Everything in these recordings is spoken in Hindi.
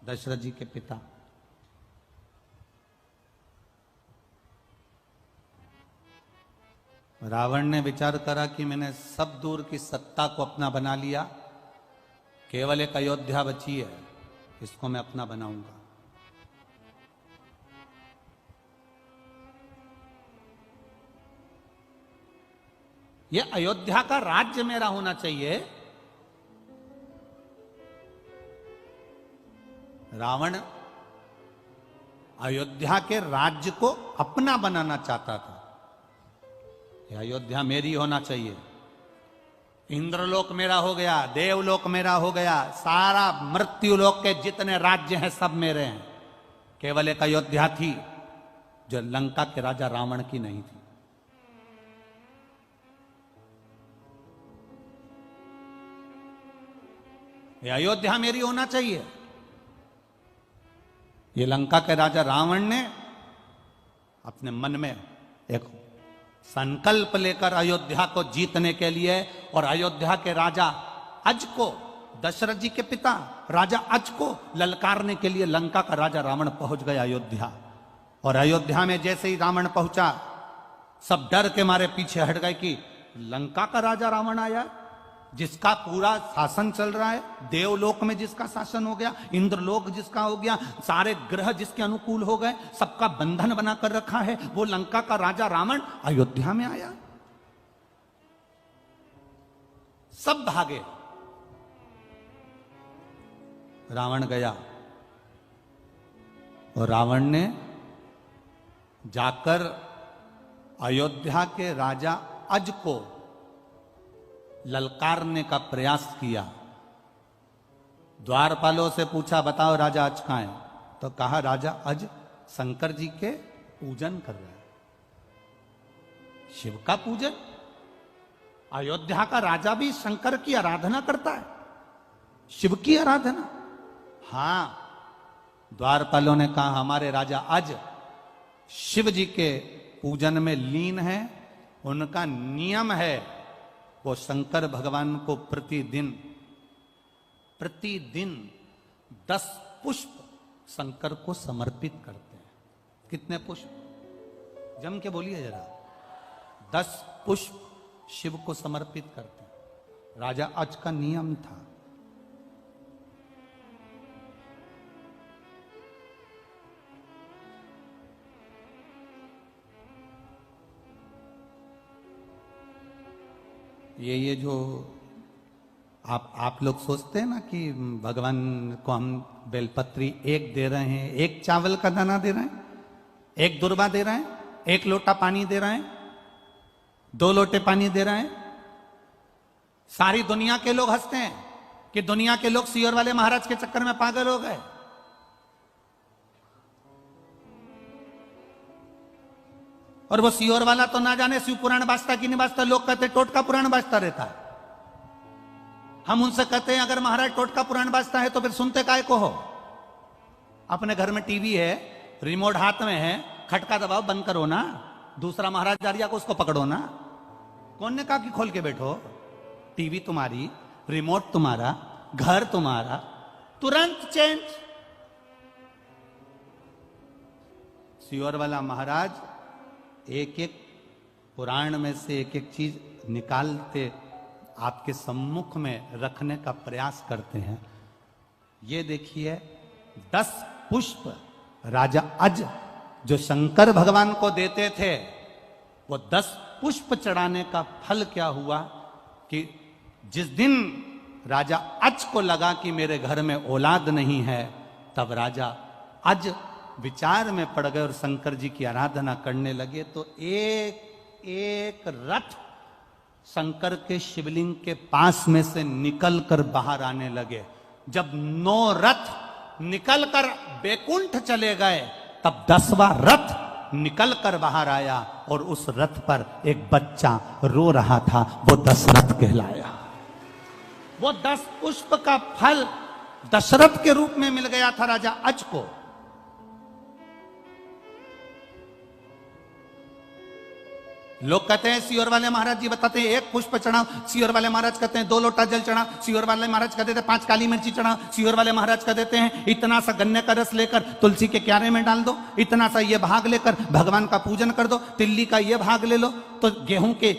दशरथ जी के पिता। रावण ने विचार करा कि मैंने सब दूर की सत्ता को अपना बना लिया, केवल एक अयोध्या बची है, इसको मैं अपना बनाऊंगा। ये अयोध्या का राज्य मेरा होना चाहिए। रावण अयोध्या के राज्य को अपना बनाना चाहता था। ये अयोध्या मेरी होना चाहिए। इंद्रलोक मेरा हो गया, देवलोक मेरा हो गया, सारा मृत्युलोक के जितने राज्य हैं सब मेरे हैं। केवल एक अयोध्या थी जो लंका के राजा रावण की नहीं थी। ये अयोध्या मेरी होना चाहिए। ये लंका के राजा रावण ने अपने मन में एक संकल्प लेकर अयोध्या को जीतने के लिए, और अयोध्या के राजा अज को, दशरथ जी के पिता राजा अज को ललकारने के लिए लंका का राजा रावण पहुंच गया अयोध्या। और अयोध्या में जैसे ही रावण पहुंचा, सब डर के मारे पीछे हट गए कि लंका का राजा रावण आया, जिसका पूरा शासन चल रहा है, देवलोक में जिसका शासन हो गया, इंद्रलोक जिसका हो गया, सारे ग्रह जिसके अनुकूल हो गए, सबका बंधन बनाकर रखा है, वो लंका का राजा रावण अयोध्या में आया। सब भागे। रावण गया और रावण ने जाकर अयोध्या के राजा अज को ललकारने का प्रयास किया। द्वारपालों से पूछा, बताओ राजा अज कहां है? तो कहा राजा अज शंकर जी के पूजन कर रहा है। शिव का पूजन? अयोध्या का राजा भी शंकर की आराधना करता है, शिव की आराधना? हां। द्वारपालों ने कहा हमारे राजा अज शिव जी के पूजन में लीन है, उनका नियम है वो शंकर भगवान को प्रतिदिन 10 पुष्प शंकर को समर्पित करते हैं। कितने पुष्प? जम के बोलिए जरा। 10 पुष्प शिव को समर्पित करते हैं। राजा अज का नियम था। ये जो आप लोग सोचते हैं ना कि भगवान को हम बेलपत्री एक दे रहे हैं, एक चावल का दाना दे रहे हैं, एक दुर्वा दे रहे हैं, एक लोटा पानी दे रहे हैं, 2 लोटे पानी दे रहे हैं। सारी दुनिया के लोग हंसते हैं कि दुनिया के लोग सियोर वाले महाराज के चक्कर में पागल हो गए। और वो सियोर वाला तो ना जाने शिव पुराण बाजता कि नहीं बाजता, लोग कहते टोटका पुराण बाजता रहता है। हम उनसे कहते हैं अगर महाराज टोटका पुराण बाजता है तो फिर सुनते काहे को हो? अपने घर में टीवी है, रिमोट हाथ में है, खटका दबाओ, बंद करो ना, दूसरा महाराज जारिया को उसको पकड़ो ना। कौन ने कहा कि खोल के बैठो? टीवी तुम्हारी, रिमोट तुम्हारा, घर तुम्हारा, तुरंत चेंज। सियोर वाला महाराज एक एक पुराण में से एक एक चीज निकालते आपके सम्मुख में रखने का प्रयास करते हैं। ये देखिए 10 पुष्प राजा अज जो शंकर भगवान को देते थे, वो 10 पुष्प चढ़ाने का फल क्या हुआ कि जिस दिन राजा अज को लगा कि मेरे घर में औलाद नहीं है, तब राजा अज विचार में पड़ गए और शंकर जी की आराधना करने लगे। तो एक एक रथ शंकर के शिवलिंग के पास में से निकलकर बाहर आने लगे। जब 9 रथ निकलकर बैकुंठ चले गए, तब 10वां रथ निकलकर बाहर आया और उस रथ पर एक बच्चा रो रहा था, वो दशरथ कहलाया। वो 10 पुष्प का फल दशरथ के रूप में मिल गया था राजा अज को। लोग कहते हैं सियोर वाले महाराज जी बताते हैं 1 पुष्प चढ़ाओ, सियोर वाले महाराज कहते हैं 2 लोटा जल चढ़ाओ, सियोर वाले महाराज कहते हैं 5 काली मिर्ची चढ़ाओ, सियोर वाले महाराज कह देते हैं इतना सा गन्ने का रस लेकर तुलसी के क्यारे में डाल दो, इतना सा ये भाग लेकर भगवान का पूजन कर दो, तिल्ली का ये भाग ले लो, तो गेहूं के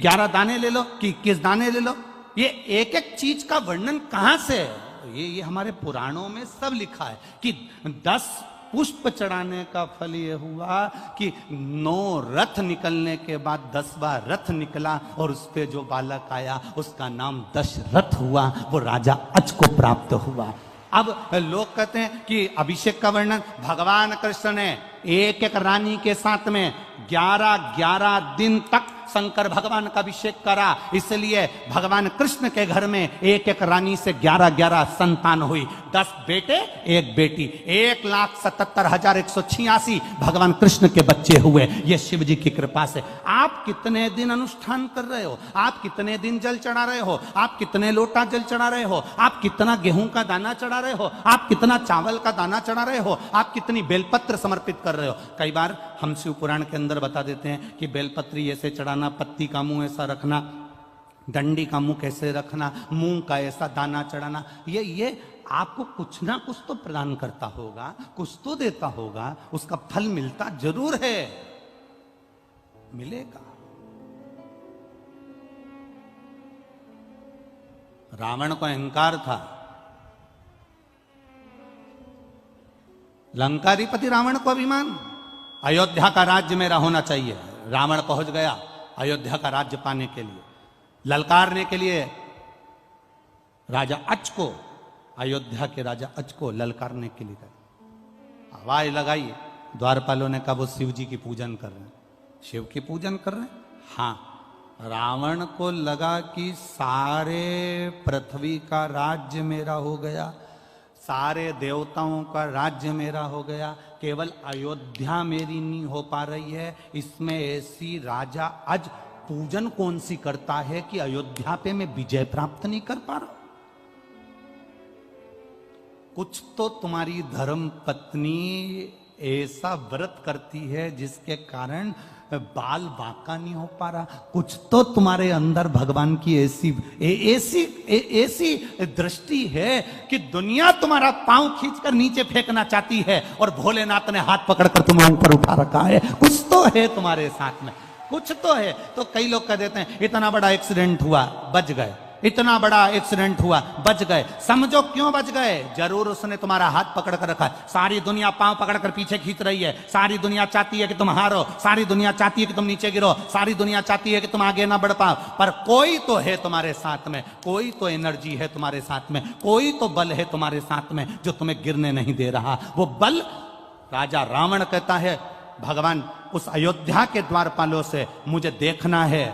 11 दाने ले लो कि 21 दाने ले लो। ये एक एक चीज का वर्णन कहां से है? ये हमारे पुराणों में सब लिखा है कि 10 पुष्प चढ़ाने का फल ये हुआ कि 9 रथ निकलने के बाद 10वां रथ निकला और उस पे जो बालक आया उसका नाम दशरथ हुआ, वो राजा अज को प्राप्त हुआ। अब लोग कहते हैं कि अभिषेक का वर्णन भगवान कृष्ण ने एक एक रानी के साथ में 11 दिन तक शंकर भगवान का अभिषेक करा, इसलिए भगवान कृष्ण के घर में एक एक रानी से 11 संतान हुई, 10 बेटे 1 बेटी, 1,77,186 भगवान कृष्ण के बच्चे हुए। ये शिव जी की कृपा से। आप कितने दिन अनुष्ठान कर रहे हो, आप कितने दिन जल चढ़ा रहे हो, आप कितने लोटा जल चढ़ा रहे हो, आप कितना गेहूं का दाना चढ़ा रहे हो, आप कितना चावल का दाना चढ़ा रहे हो, आप कितनी बेलपत्र समर्पित कर रहे हो। कई बार हम शिव पुराण के अंदर बता देते हैं कि बेलपत्री ऐसे चढ़ाना, पत्ती का मुंह ऐसा रखना, डंडी का मुंह कैसे रखना, मूंग का ऐसा दाना चढ़ाना। ये आपको कुछ ना कुछ तो प्रदान करता होगा, कुछ तो देता होगा, उसका फल मिलता जरूर है, मिलेगा। रावण को अहंकार था, लंकाधिपति रावण को अभिमान, अयोध्या का राज्य मेरा होना चाहिए। रावण पहुंच गया अयोध्या का राज्य पाने के लिए, ललकारने के लिए राजा अज को, अयोध्या के राजा अज को ललकारने के लिए आवाज लगाई। द्वारपालों ने कहा वो शिव जी की पूजन कर रहे हैं, शिव की पूजन कर रहे हैं। हाँ, रावण को लगा कि सारे पृथ्वी का राज्य मेरा हो गया, सारे देवताओं का राज्य मेरा हो गया, केवल अयोध्या मेरी नहीं हो पा रही है। इसमें ऐसी राजा अज पूजन कौन सी करता है कि अयोध्या पे मैं विजय प्राप्त नहीं कर पा रहा। कुछ तो तुम्हारी धर्म पत्नी ऐसा व्रत करती है जिसके कारण बाल बांका नहीं हो पा रहा, कुछ तो तुम्हारे अंदर भगवान की ऐसी दृष्टि है कि दुनिया तुम्हारा पांव खींचकर नीचे फेंकना चाहती है और भोलेनाथ ने हाथ पकड़कर तुम्हें ऊपर उठा रखा है। कुछ तो है तुम्हारे साथ में, कुछ तो है। तो कई लोग कह देते हैं इतना बड़ा एक्सीडेंट हुआ बच गए, इतना बड़ा एक्सीडेंट हुआ बच गए। समझो क्यों बच गए, जरूर उसने तुम्हारा हाथ पकड़ कर रखा है। सारी दुनिया पांव पकड़कर पीछे खींच रही है, सारी दुनिया चाहती है कि तुम हारो, सारी दुनिया चाहती है कि तुम नीचे गिरो, सारी दुनिया चाहती है कि तुम आगे ना बढ़ पाओ, पर कोई तो है तुम्हारे साथ में, कोई तो एनर्जी है तुम्हारे साथ में, कोई तो बल है तुम्हारे साथ में जो तुम्हें गिरने नहीं दे रहा। वो बल राजा रावण कहता है भगवान उस अयोध्या के द्वारपालों से मुझे देखना है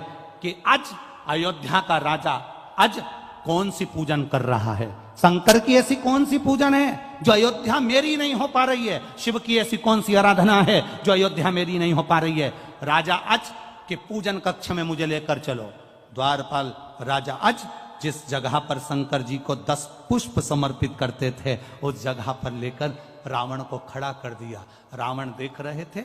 कि आज अयोध्या का राजा आज कौन सी पूजन कर रहा है। शंकर की ऐसी कौन सी पूजन है जो अयोध्या मेरी नहीं हो पा रही है, शिव की ऐसी कौन सी आराधना है जो अयोध्या मेरी नहीं हो पा रही है। राजा अज के पूजन कक्ष में मुझे लेकर चलो। द्वारपाल राजा अज जिस जगह पर शंकर जी को 10 पुष्प समर्पित करते थे उस जगह पर लेकर रावण को खड़ा कर दिया। रावण देख रहे थे,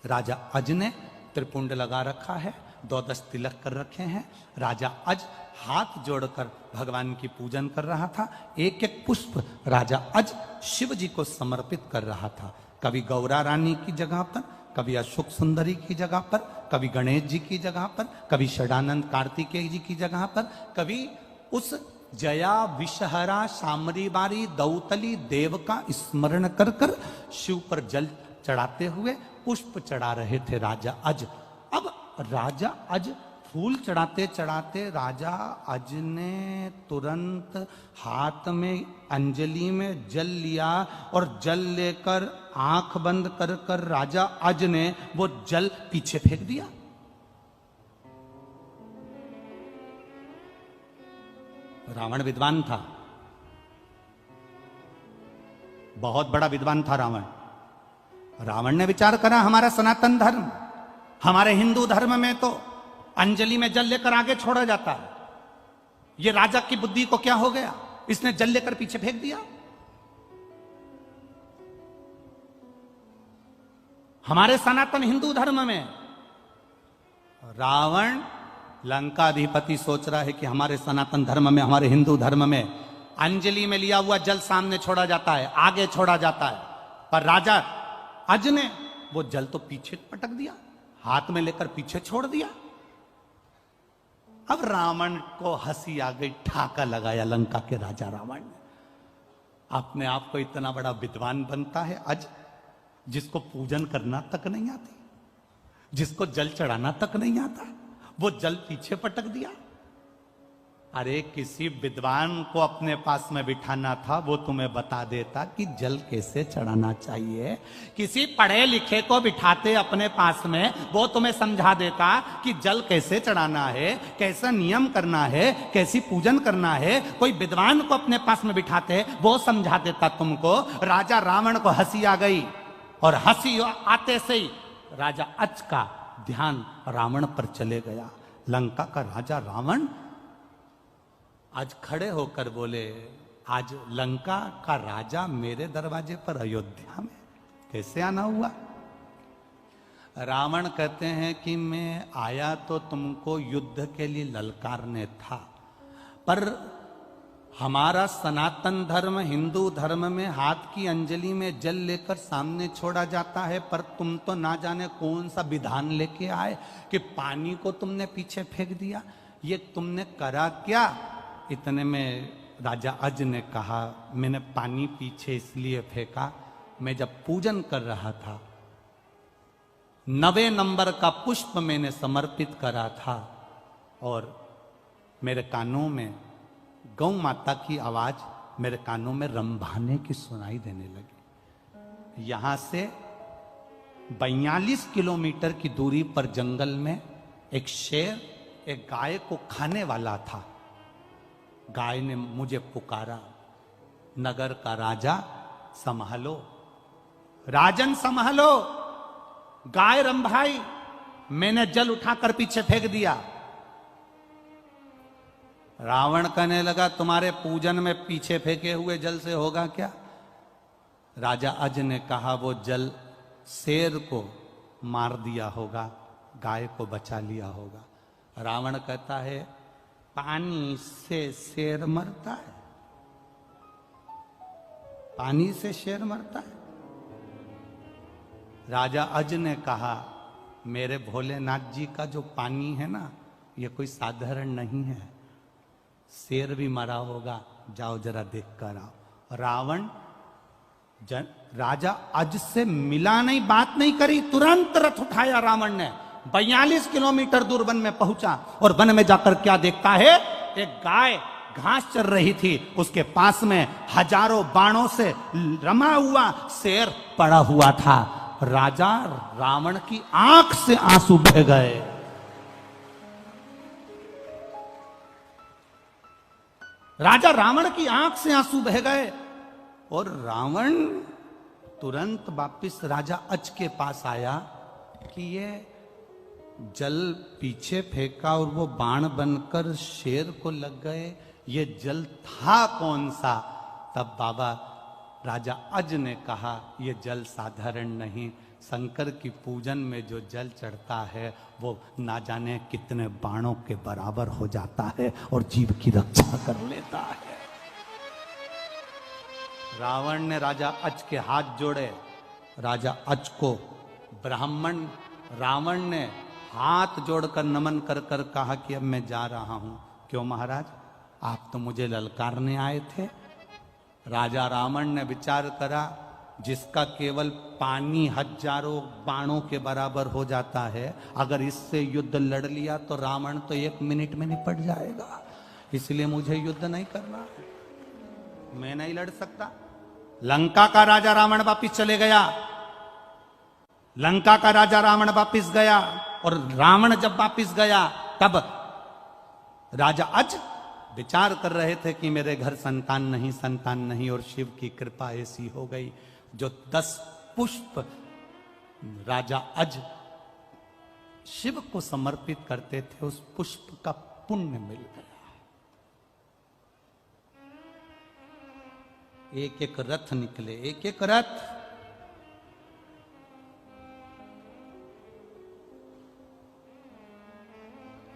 राजा अज ने त्रिपुंड लगा रखा है, 12 तिलक कर रखे हैं। राजा अज हाथ जोड़कर भगवान की पूजन कर रहा था। एक एक पुष्प राजा अज शिव जी को समर्पित कर रहा था। कभी गौरा रानी की जगह पर, कभी अशोक सुंदरी की जगह पर, कभी गणेश जी की जगह पर, कभी षडानंद कार्तिकेय जी की जगह पर, कभी उस जया विषहरा शामरी बारी दौतली देव का स्मरण कर कर शिव पर जल चढ़ाते हुए पुष्प चढ़ा रहे थे राजा अज। अब राजा अज फूल चढ़ाते चढ़ाते राजा अज ने तुरंत हाथ में अंजलि में जल लिया और जल लेकर आंख बंद कर कर राजा अज ने वो जल पीछे फेंक दिया। रावण विद्वान था, बहुत बड़ा विद्वान था रावण। रावण ने विचार करा हमारा सनातन धर्म, हमारे हिंदू धर्म में तो अंजलि में जल लेकर आगे छोड़ा जाता है, ये राजा की बुद्धि को क्या हो गया, इसने जल लेकर पीछे फेंक दिया। हमारे सनातन हिंदू धर्म में रावण लंकाधिपति सोच रहा है कि हमारे सनातन धर्म में, हमारे हिंदू धर्म में अंजलि में लिया हुआ जल सामने छोड़ा जाता है, आगे छोड़ा जाता है, पर राजा अज ने वो जल तो पीछे पटक दिया, हाथ में लेकर पीछे छोड़ दिया। अब रावण को हंसी आ गई, ठाका लगाया लंका के राजा रावण ने। अपने आप को इतना बड़ा विद्वान बनता है अज, जिसको पूजन करना तक नहीं आती, जिसको जल चढ़ाना तक नहीं आता, वो जल पीछे पटक दिया। अरे किसी विद्वान को अपने पास में बिठाना था, वो तुम्हें बता देता कि जल कैसे चढ़ाना चाहिए। किसी पढ़े लिखे को बिठाते अपने पास में, वो तुम्हें समझा देता कि जल कैसे चढ़ाना है, कैसा नियम करना है, कैसी पूजन करना है। कोई विद्वान को अपने पास में बिठाते, वो समझा देता तुमको। राजा रावण को हंसी आ गई, और हंसी आते से ही राजा अच का ध्यान रावण पर चले गया। लंका का राजा रावण आज खड़े होकर बोले, आज लंका का राजा मेरे दरवाजे पर अयोध्या में कैसे आना हुआ? रावण कहते हैं कि मैं आया तो तुमको युद्ध के लिए ललकारने था, पर हमारा सनातन धर्म, हिंदू धर्म में हाथ की अंजलि में जल लेकर सामने छोड़ा जाता है, पर तुम तो ना जाने कौन सा विधान लेके आए कि पानी को तुमने पीछे फेंक दिया। ये तुमने करा क्या? इतने में राजा अज ने कहा, मैंने पानी पीछे इसलिए फेंका, मैं जब पूजन कर रहा था 9वें नंबर का पुष्प मैंने समर्पित करा था, और मेरे कानों में गौ माता की आवाज मेरे कानों में रंभाने की सुनाई देने लगी। यहां से 42 किलोमीटर की दूरी पर जंगल में एक शेर एक गाय को खाने वाला था। गाय ने मुझे पुकारा, नगर का राजा संभालो, राजन संभालो। गाय रंभाई, मैंने जल उठाकर पीछे फेंक दिया। रावण कहने लगा, तुम्हारे पूजन में पीछे फेंके हुए जल से होगा क्या? राजा अज ने कहा, वो जल शेर को मार दिया होगा, गाय को बचा लिया होगा। रावण कहता है, पानी से शेर मरता है? पानी से शेर मरता है? राजा अज ने कहा, मेरे भोलेनाथ जी का जो पानी है ना, ये कोई साधारण नहीं है, शेर भी मरा होगा, जाओ जरा देख कर आओ। रावण राजा अज से मिला नहीं, बात नहीं करी, तुरंत रथ उठाया रावण ने, 42 किलोमीटर दूर वन में पहुंचा, और वन में जाकर क्या देखता है? एक गाय घास चर रही थी, उसके पास में हजारों बाणों से रमा हुआ शेर पड़ा हुआ था। राजा रावण की आंख से आंसू बह गए। राजा रावण की आंख से आंसू बह गए, और रावण तुरंत वापिस राजा अच के पास आया कि ये जल पीछे फेंका और वो बाण बनकर शेर को लग गए, ये जल था कौन सा? तब बाबा राजा अज ने कहा, ये जल साधारण नहीं, शंकर की पूजन में जो जल चढ़ता है वो ना जाने कितने बाणों के बराबर हो जाता है और जीव की रक्षा कर लेता है। रावण ने राजा अच के हाथ जोड़े, राजा अच को ब्राह्मण रावण ने हाथ जोड़कर नमन कर कर कहा कि अब मैं जा रहा हूं। क्यों महाराज, आप तो मुझे ललकारने आए थे। राजा रावण ने विचार करा, जिसका केवल पानी हजारों बाणों के बराबर हो जाता है, अगर इससे युद्ध लड़ लिया तो रावण तो 1 मिनट में निपट जाएगा, इसलिए मुझे युद्ध नहीं करना, मैं नहीं लड़ सकता। लंका का राजा रावण वापिस चले गया। लंका का राजा रावण वापिस गया, और रावण जब वापिस गया तब राजा अज विचार कर रहे थे कि मेरे घर संतान नहीं, और शिव की कृपा ऐसी हो गई, जो 10 पुष्प राजा अज शिव को समर्पित करते थे, उस पुष्प का पुण्य मिल गया। एक एक रथ निकले, एक एक रथ।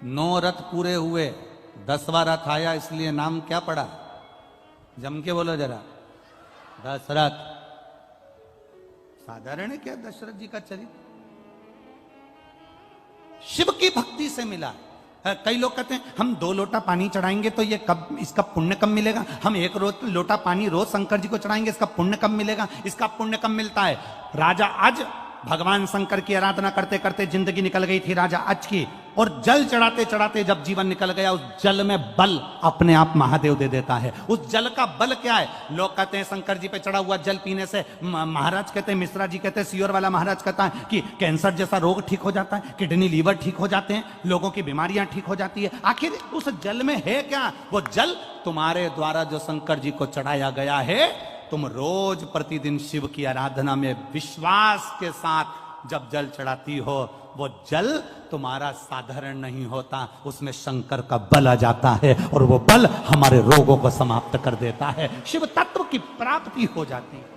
9 रथ पूरे हुए, 10वां रथ आया, इसलिए नाम क्या पड़ा? जम के बोलो जरा, दशरथ। साधारण है क्या दशरथ जी का चरित्र? शिव की भक्ति से मिला। कई लोग कहते हैं हम 2 लोटा पानी चढ़ाएंगे तो ये कब, इसका पुण्य कब मिलेगा? हम 1 लोटा पानी रोज शंकर जी को चढ़ाएंगे, इसका पुण्य कब मिलेगा? इसका पुण्य कब मिलता है? राजा आज भगवान शंकर की आराधना करते करते जिंदगी निकल गई थी राजा आज की, और जल चढ़ाते चढ़ाते जब जीवन निकल गया, उस जल में बल अपने आप महादेव दे देता है। उस जल का बल क्या है? लोग कहते हैं शंकर जी पे चढ़ा हुआ जल पीने से, महाराज कहते हैं, मिश्रा जी कहते हैं, सियोर वाला महाराज कहता है कि कैंसर जैसा रोग ठीक हो जाता है, किडनी लीवर ठीक हो जाते हैं, लोगों की बीमारियां ठीक हो जाती है। आखिर उस जल में है क्या? वो जल तुम्हारे द्वारा जो शंकर जी को चढ़ाया गया है, तुम रोज प्रतिदिन शिव की आराधना में विश्वास के साथ जब जल चढ़ाती हो, वो जल तुम्हारा साधारण नहीं होता, उसमें शंकर का बल आ जाता है और वो बल हमारे रोगों को समाप्त कर देता है, शिव तत्व की प्राप्ति हो जाती है।